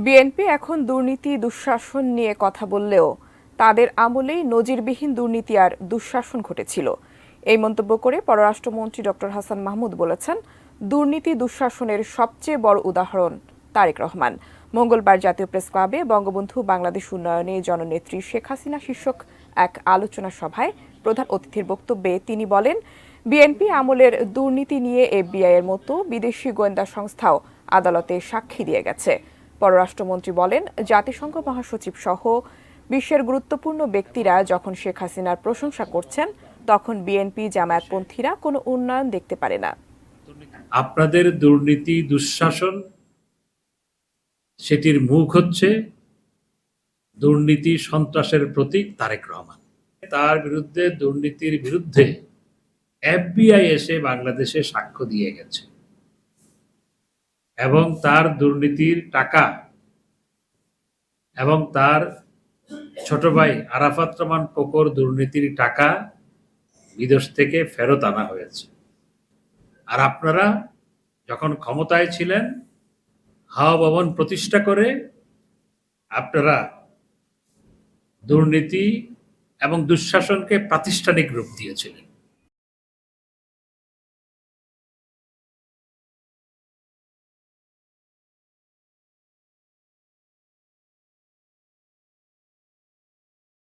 BNP এখন দুর্নীতি দুঃশাসন নিয়ে কথা বললেও তাদের আমলেই নজিরবিহীন দুর্নীতি আর দুঃশাসন ঘটেছিল। এই মন্তব্য করে পররাষ্ট্রমন্ত্রী ডক্টর হাসান মাহমুদ বলেছেন, দুর্নীতি দুঃশাসনের সবচেয়ে বড় উদাহরণ তারেক রহমান। মঙ্গলবার জাতীয় প্রেস ক্লাবে বঙ্গবন্ধু বাংলাদেশ উন্নয়নে জননেত্রী শেখ হাসিনা শীর্ষক এক আলোচনা সভায় প্রধান অতিথির বক্তব্যে তিনি বলেন, বিএনপি আমলের দুর্নীতি নিয়ে এফবিআই এর মতো বিদেশি গোয়েন্দা সংস্থাও আদালতে সাক্ষী দিয়ে গেছে। পররাষ্ট্রমন্ত্রী বলেন, জাতিসংঘ মহাসচিব সহ বিশ্বের গুরুত্বপূর্ণ ব্যক্তিরা যখন শেখ হাসিনার প্রশংসা করছেন, তখন বিএনপি জামায়াতপন্থীরা কোনো উন্নয়ন দেখতে পারে না। আপনাদের দুর্নীতি দুঃশাসন, সেটির মুখ হচ্ছে দুর্নীতি সন্ত্রাসের প্রতীক তারেক রহমান। তার বিরুদ্ধে, দুর্নীতির বিরুদ্ধে এফবিআই এসে বাংলাদেশে সাক্ষ্য দিয়ে গেছে এবং তার দুর্নীতির টাকা এবং তার ছোট ভাই আরাফাত রহমান কোকর দুর্নীতির টাকা বিদেশ থেকে ফেরত আনা হয়েছে। আর আপনারা যখন ক্ষমতায় ছিলেন, হাওয়া ভবন প্রতিষ্ঠা করে আপনারা দুর্নীতি এবং দুঃশাসনকে প্রাতিষ্ঠানিক রূপ দিয়েছিলেন।